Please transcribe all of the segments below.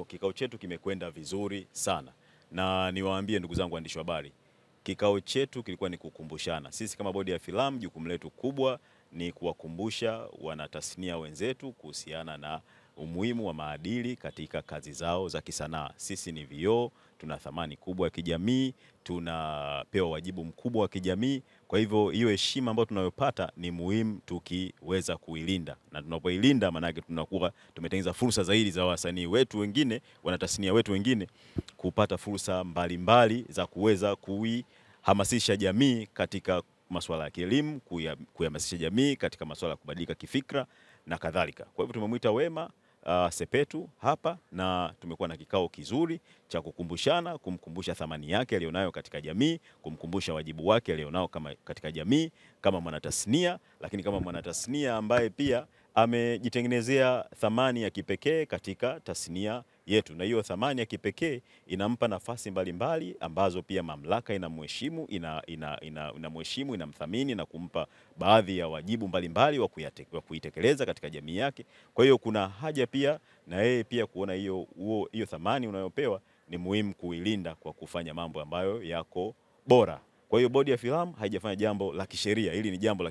kikao chetu kimekwenda vizuri sana. Na niwaambie ndugu zangu waandishi wa habari, kikao chetu kilikuwa ni kukumbushana. Sisi kama bodi ya filamu, jukumu letu kubwa ni kuwakumbusha wanatasnia wenzetu kuhusiana na umuhimu wa maadili katika kazi zao za kisanaa. Sisi ni vioo, tuna thamani kubwa ya kijamii, tunapewa wajibu mkubwa wa kijamii. Kwa hivyo hiyo heshima ambayo tunayopata ni muhimu tukiweza kuilinda. Na tunapoilinda maana yake tunakuwa tumetengeneza fursa zaidi za wasanii wetu wengine, wanatasnia wetu wengine kupata fursa mbalimbali za kuweza kuihamasisha jamii katika masuala ya kielimu, kuhamasisha jamii katika masuala ya kubadilika kifikra na kadhalika. Kwa hivyo tumemwita Wema Sepetu hapa na tumekuwa na kikao kizuri cha kukumbushana, kumkumbusha thamani yake alionayo katika jamii, kumkumbusha wajibu wake alionao kama katika jamii, kama mwanatasnia, lakini kama mwanatasnia ambaye pia amejitengenezea thamani ya kipekee katika tasnia yetu. Na hiyo thamani ya kipekee inampa nafasi mbalimbali ambazo pia mamlaka inamheshimu, inamheshimu, inamthamini na kumpa baadhi ya wajibu mbalimbali wa kuitekeleza katika jamii yake. Kwa hiyo kuna haja pia na yeye pia kuona hiyo thamani unayopewa ni muhimu kuilinda kwa kufanya mambo ambayo yako bora. Kwa hiyo bodi ya filamu haijafanya jambo la kisheria, hili ni jambo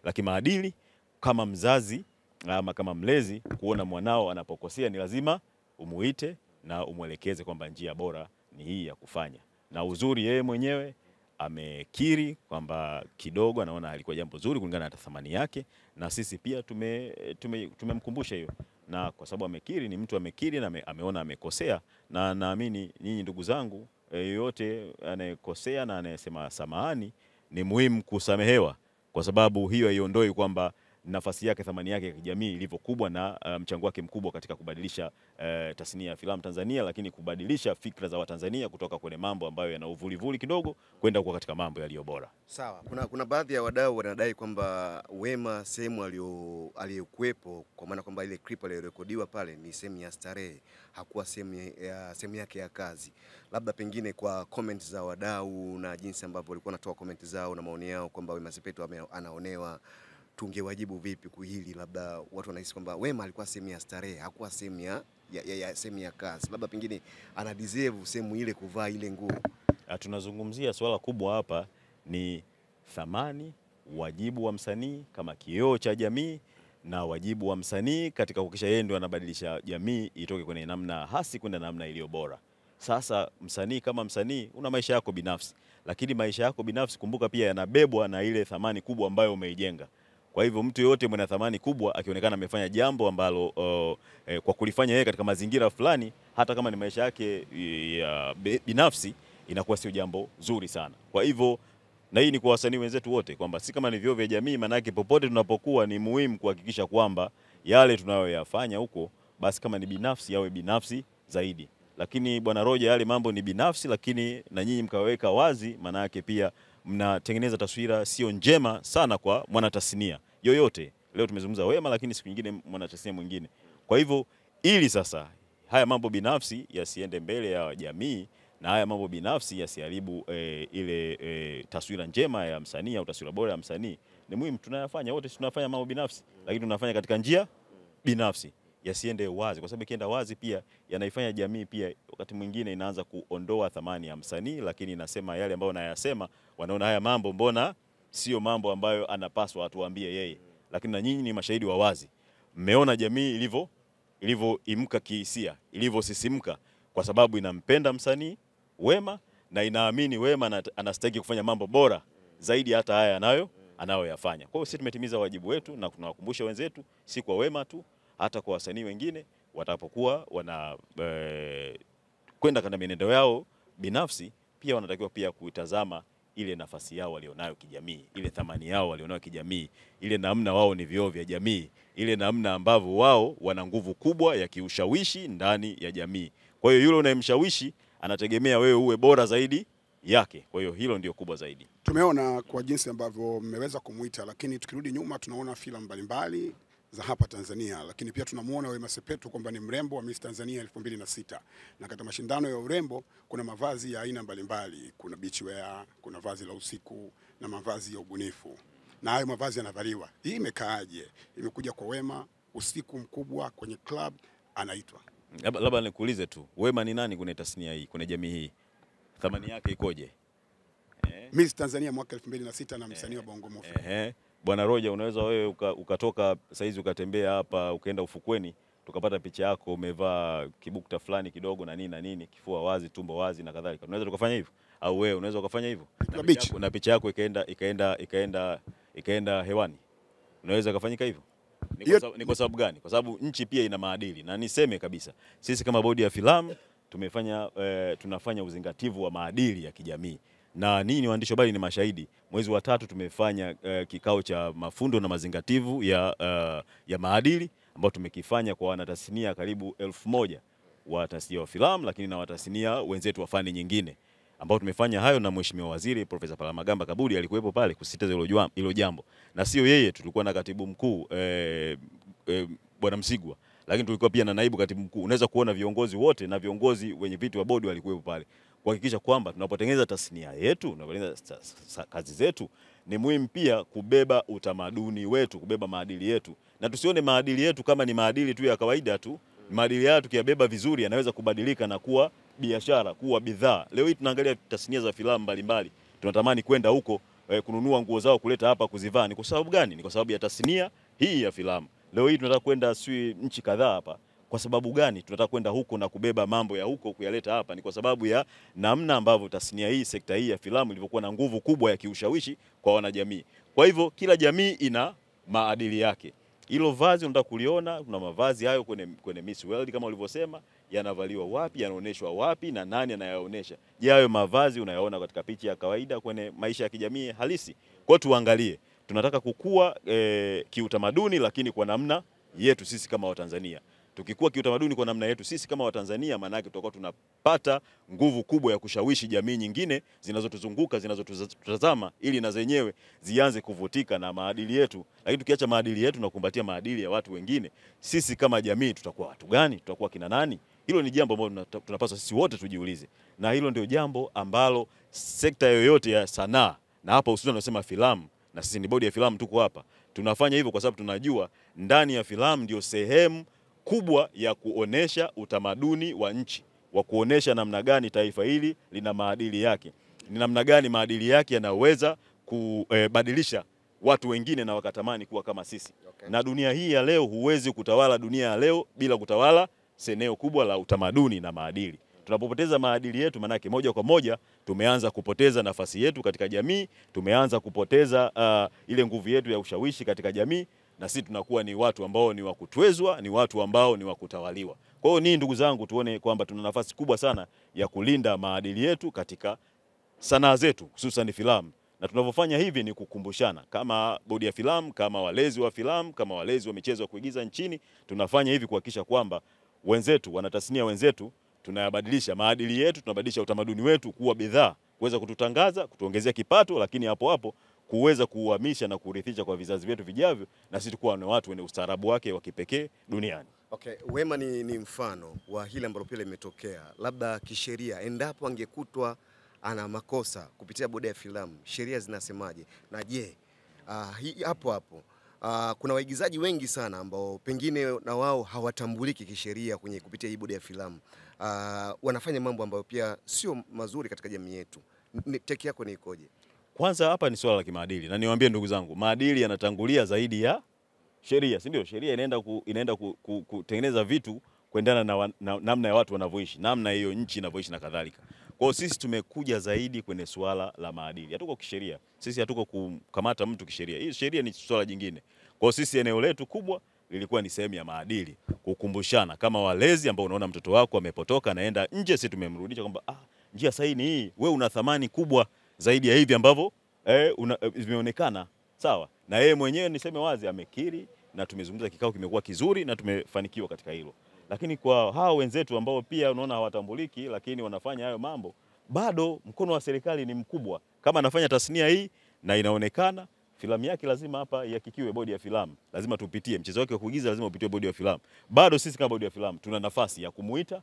la kimaadili. Kama mzazi ama kama mlezi, kuona mwanao anapokosea ni lazima umuite na umwelekeze kwamba njia bora ni hii ya kufanya. Na uzuri yeye mwenyewe amekiri kwamba kidogo anaona halikuwa jambo zuri kulingana na thamani yake, na sisi pia tumemkumbusha hiyo. Na kwa sababu amekiri, ni mtu amekiri na ameona amekosea, na naamini nyinyi ndugu zangu, yote anayekosea na anayesema samahani ni muhimu kusamehewa, kwa sababu hiyo haiondoi kwamba nafasi yake, thamani yake ya kijamii ilivyo kubwa na mchango wake mkubwa katika kubadilisha tasnia ya filamu Tanzania, lakini kubadilisha fikra za Watanzania kutoka kwenye mambo ambayo yana uvulivuli kidogo kwenda kwa katika mambo yaliyo bora. Sawa. Kuna baadhi ya wadau wanadai kwamba Wema sehemu aliyokuepo, kwa maana kwamba ile clip iliyorekodiwa pale ni sehemu ya starehe, hakuwa sehemu yake ya kazi. Labda pengine kwa comment za wadau na jinsi ambavyo walikuwa wanatoa comment zao na maoni yao kwamba Wema Sepetu anaonewa, tungewajibu vipi kuhili? Labda watu wanahisi kwamba Wema alikuwa sehemu ya starehe, hakuwa sehemu ya kazi. Labda pengine ana deserve sehemu ile kuvaa ile nguo. Tunazungumzia swala kubwa hapa ni thamani, wajibu wa msanii kama kioo cha jamii, na wajibu wa msanii katika kuhakikisha yeye ndio anabadilisha jamii itoke kwenye namna hasi kwenda namna iliyo bora. Sasa msanii kama msanii una maisha yako binafsi, lakini maisha yako binafsi kumbuka pia yanabebwa na ile thamani kubwa ambayo umeijenga. Kwa hivyo mtu yote mwenye thamani kubwa akionekana amefanya jambo ambalo kwa kulifanya yeye katika mazingira fulani, hata kama ni maisha yake ya binafsi, inakuwa sio jambo zuri sana. Kwa hivyo, na hii ni kwa wasanii wenzetu wote kwamba si kama ni vyoo vya jamii, maana yake popote tunapokuwa ni muhimu kuhakikisha kwamba yale tunayoyafanya huko basi kama ni binafsi yawe binafsi zaidi. Lakini bwana Roger, yale mambo ni binafsi lakini na nyinyi mkaweka wazi, maana yake pia mnatengeneza taswira sio njema sana kwa mwanatasnia yoyote. Leo tumezungumza Wema, lakini siku nyingine mwanatasnia mwingine. Kwa hivyo ili sasa haya mambo binafsi yasiende mbele ya jamii na haya mambo binafsi yasiharibu ile taswira njema ya msanii au taswira bora ya msanii, ni muhimu tunayafanya wote, tunafanya mambo binafsi lakini tunafanya katika njia binafsi, yasiende wazi, kwa sababu ikienda wazi pia yanaifanya jamii pia wakati mwingine inaanza kuondoa thamani ya msanii, lakini inasema yale ambayo nayasema, wanaona haya mambo mbona sio mambo ambayo anapaswa atuambie yeye. Lakini na nyinyi ni mashahidi wa wazi, mmeona jamii ilivyoimka kihisia, ilivyosisimka kwa sababu inampenda msanii Wema na inaamini Wema anastahili kufanya mambo bora zaidi hata haya anayoyafanya. Kwa hiyo sisi tumetimiza wajibu wetu na tunawakumbusha wenzetu, si kwa Wema tu, hata kwa wasanii wengine watapokuwa kwenda katika mienendo yao binafsi, pia wanatakiwa pia kutazama ile nafasi yao walionayo kijamii, ile thamani yao walionayo kijamii, ile namna wao ni vioo vya jamii, ile namna ambavyo wao wana nguvu kubwa ya kiushawishi ndani ya jamii. Kwa hiyo yule unayemshawishi anategemea wewe uwe bora zaidi yake. Kwa hiyo hilo ndio kubwa zaidi. Tumeona kwa jinsi ambavyo mmeweza kumuita, lakini tukirudi nyuma tunaona filamu mbalimbali za hapa Tanzania, lakini pia tunamuona Wema Sepetu kwamba ni mrembo wa Miss Tanzania 2006, na katika mashindano ya urembo kuna mavazi ya aina mbalimbali, kuna beach wear, kuna vazi la usiku na mavazi ya ubunifu, na hayo mavazi yanavaliwa. Hii imekaaje? Imekuja kwa Wema, usiku mkubwa kwenye club anaitwa. Labda nikuulize tu, Wema ni nani kwenye tasnia hii, kwenye jamii hii? Thamani yake ikoje? Miss Tanzania mwaka 2006 na msanii wa Bongo Movie. Bwana Roger, unaweza wewe ukatoka saizi ukatembea hapa ukaenda ufukweni tukapata picha yako umevaa kibukta fulani kidogo na nini, kifua wazi, tumbo wazi na kadhalika. Unaweza tukafanya hivyo? Au wewe unaweza ukafanya hivyo? Na picha yako ikaenda hewani. Unaweza kufanyika hivyo? Ni kwa sababu gani? Kwa sababu nchi pia ina maadili, na niseme kabisa, sisi kama bodi ya filamu tunafanya uzingativu wa maadili ya kijamii. Na ninyi waandishi habari ni mashahidi. Mwezi wa 3 tumefanya kikao cha mafundo na mazingativu ya maadili ambao tumekifanya kwa wanatasnia karibu 1000 wa tasnia wa filamu, lakini na watasnia wenzetu wa fani nyingine, ambao tumefanya hayo na Mheshimiwa Waziri Profesa Palamagamba Kabudi alikuwepo pale kusisitiza hilo jambo. Na sio yeye, tulikuwa na katibu mkuu Bwana Msigwa, lakini tulikuwa pia na naibu katibu mkuu. Unaweza kuona viongozi wote na viongozi wenye viti wa bodi walikuwepo pale kuhakikisha kwamba tunapotengeneza tasnia yetu, tunapotengeneza kazi zetu, ni muhimu pia kubeba utamaduni wetu, kubeba maadili yetu. Na tusione maadili yetu kama ni maadili tu ya kawaida tu. Maadili yetu tukiyabeba vizuri yanaweza kubadilika na kuwa biashara, kuwa bidhaa. Leo hii tunaangalia tasnia za filamu mbalimbali, tunatamani kwenda huko kununua nguo zao kuleta hapa kuzivaa. Ni kwa sababu gani? Ni kwa sababu ya tasnia hii ya filamu. Leo hii tunataka kwenda nchi kadhaa hapa. Kwa sababu gani? Tunataka kwenda huko na kubeba mambo ya huko kuyaleta hapa. Ni kwa sababu ya namna ambavyo tasnia hii, sekta hii ya filamu ilivyokuwa na nguvu kubwa ya kiushawishi kwa wanajamii. Kwa hivyo kila jamii ina maadili yake. Hilo vazi unataka kuliona, kuna mavazi hayo kwenye Miss World kama ulivyosema, yanavaliwa wapi, yanaonyeshwa wapi na nani anayaonesha. Je, hayo mavazi unayaona katika picha ya kawaida kwenye maisha ya kijamii halisi? Kwa tuangalie, tunataka kukua kiutamaduni, lakini kwa namna yetu sisi kama Watanzania. Tukikua kiutamaduni kwa namna yetu sisi kama Watanzania, maana yake tutakuwa tunapata nguvu kubwa ya kushawishi jamii nyingine zinazotuzunguka, zinazotutazama, ili na zenyewe zianze kuvutika na maadili yetu. Lakini tukiacha maadili yetu na kukumbatia maadili ya watu wengine, sisi kama jamii tutakuwa watu gani? Tutakuwa kina nani? Hilo ni jambo ambalo tunapaswa sisi wote tujiulize. Na hilo ndio jambo ambalo sekta yoyote ya sanaa, na hapa hususan tunasema filamu, na sisi ni bodi ya filamu tuko hapa, tunafanya hivyo kwa sababu tunajua ndani ya filamu ndio sehemu kubwa ya kuonesha utamaduni wa nchi, wa kuonesha namna gani taifa hili lina maadili yake, ni namna gani maadili yake yanaweza kubadilisha watu wengine na wakatamani kuwa kama sisi. Okay. Na dunia hii ya leo, huwezi kutawala dunia ya leo bila kutawala eneo kubwa la utamaduni na maadili. Tunapopoteza maadili yetu, manake moja kwa moja tumeanza kupoteza nafasi yetu katika jamii, tumeanza kupoteza ile nguvu yetu ya ushawishi katika jamii, na sisi tunakuwa ni watu ambao ni wakutwezwa, ni watu ambao ni wakutawaliwa. Kwa hiyo ndugu zangu, tuone kwamba tuna nafasi kubwa sana ya kulinda maadili yetu katika sanaa zetu, hususan filamu. Na tunavyofanya hivi ni kukumbushana kama bodi ya filamu, kama walezi wa filamu, kama walezi wa michezo ya kuigiza nchini, tunafanya hivi kuhakikisha kwamba wenzetu, wanatasnia wenzetu, tunayabadilisha maadili yetu, tunabadilisha utamaduni wetu kuwa bidhaa, kuweza kututangaza, kutuongezea kipato, lakini hapo hapo kuweza kuhamisha na kurithisha kwa vizazi vyetu vijavyo, na sisi tukuwa ni watu wenye ustaarabu wake wa kipekee duniani. Okay, Wema ni mfano wa hili ambalo pia limetokea. Labda kisheria, endapo angekutwa ana makosa kupitia bodi ya filamu, sheria zinasemaje? Na je, hapo kuna waigizaji wengi sana ambao pengine na wao hawatambuliki kisheria kupitia hii bodi ya filamu. Wanafanya mambo ambayo pia sio mazuri katika jamii yetu. Teki yako ni ikoje? Kwanza hapa ni swala la kimaadili, na niwaambie ndugu zangu, maadili yanatangulia zaidi ya sheria, si ndio? Sheria inaenda kutengeneza vitu kuendana na namna ya watu wanavyoishi, namna hiyo nchi inavyoishi na kadhalika. Kwa hiyo sisi tumekuja zaidi kwenye swala la maadili. Hatuko kisheria. Sisi hatuko kukamata mtu kisheria. Hii sheria ni swala jingine. Kwa hiyo sisi eneo letu kubwa lilikuwa ni sehemu ya maadili, kukumbushana kama walezi ambao unaona mtoto wako amepotoka naenda nje, sisi tumemrudisha kwamba njia sahihi ni hii. Wewe una thamani kubwa zaidi ya hivi ambavyo vimeonekana. Sawa? Na yeye mwenyewe niseme wazi amekiri, na tumezungumza, kikao kimekuwa kizuri na tumefanikiwa katika hilo. Lakini kwa hao wenzetu ambao pia unaona hawatambuliki lakini wanafanya hayo mambo, bado mkono wa serikali ni mkubwa. Kama anafanya tasnia hii na inaonekana, filamu yake lazima hapa ihakikiwe bodi ya filamu. Lazima tupitie mchezo wake wa kuigiza, lazima upitie bodi ya filamu. Bado sisi kama bodi ya filamu tuna nafasi ya kumuita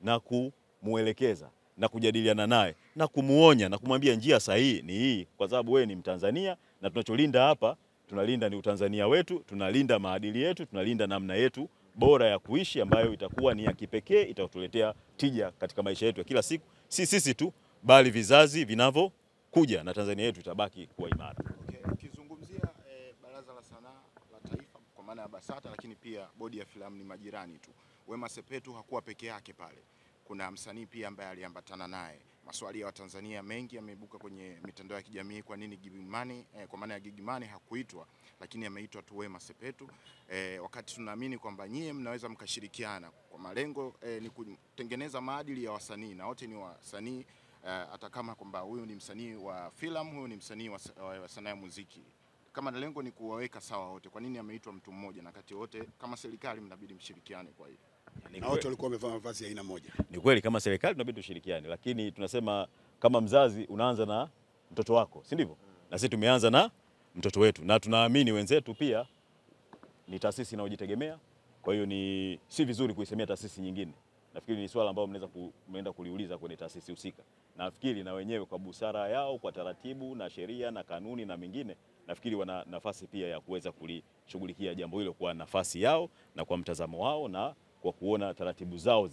na kumuelekeza na kujadiliana naye na kumuonya na kumwambia njia sahihi ni hii, kwa sababu wewe ni Mtanzania na tunacholinda hapa, tunalinda ni Utanzania wetu, tunalinda maadili yetu, tunalinda namna yetu bora ya kuishi ambayo itakuwa ni ya kipekee, itatuletea tija katika maisha yetu ya kila siku, si sisi tu bali vizazi vinavyokuja, na Tanzania yetu itabaki kuwa imara. Ukizungumzia Baraza la Sanaa la Taifa kwa maana ya BASATA, lakini pia bodi ya filamu ni majirani tu. Wema Sepetu hakuwa peke yake pale, kuna msanii pia ambaye aliambatana naye. Maswali ya Watanzania mengi yameibuka kwenye mitandao ya kijamii, kwa nini Gigy Money kwa maana ya Gigy Money hakuitwa, lakini ameitwa tu Wema Sepetu, wakati tunaamini kwamba nyie mnaweza mkashirikiana kwa malengo ni kutengeneza maadili ya wasanii, na wote ni wasanii, hata kama kwamba huyu ni msanii wa filamu, huyu ni msanii wa sanaa ya muziki. Kama lengo ni kuwaweka sawa wote, kwa nini ameitwa mtu mmoja, na kati wote kama serikali mnabidi mshirikiane? Kwa hiyo na wote walikuwa wamevaa mavazi ya aina moja. Ni kweli kama serikali tunabidi tushirikiane, lakini tunasema kama mzazi unaanza na mtoto wako, si ndivyo? Na sisi tumeanza na mtoto wetu, na tunaamini wenzetu pia ni taasisi inayojitegemea. Kwa hiyo ni si vizuri kuisemea taasisi nyingine. Nafikiri ni swala ambalo mnaenda kuliuliza kwenye taasisi husika. Nafikiri na wenyewe kwa busara yao, kwa taratibu na sheria na kanuni na mengine, nafikiri wana nafasi pia ya kuweza kulishughulikia jambo hilo kwa nafasi yao na kwa mtazamo wao na kwa kuona taratibu zao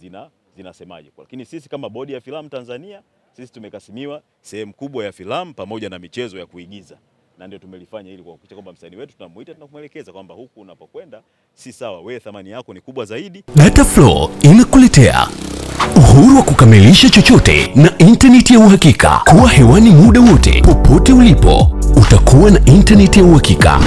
zinasemaje. Lakini sisi kama bodi ya filamu Tanzania, sisi tumekasimiwa sehemu kubwa ya filamu pamoja na michezo ya kuigiza, na ndio tumelifanya ili kuhakikisha kwamba msanii wetu tunamuita, tunakumwelekeza kwamba huku unapokwenda si sawa, wewe thamani yako ni kubwa zaidi. Dataflow inakuletea uhuru wa kukamilisha chochote na internet ya uhakika. Kuwa hewani muda wote, popote ulipo, utakuwa na internet ya uhakika.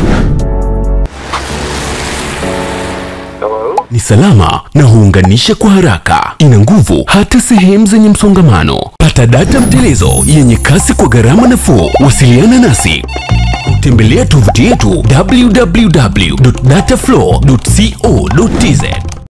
Ni salama na huunganisha kwa haraka. Ina nguvu hata sehemu zenye msongamano. Pata data mtelezo yenye kasi kwa gharama nafuu. Wasiliana nasi. Tembelea tovuti yetu www.dataflow.co.tz.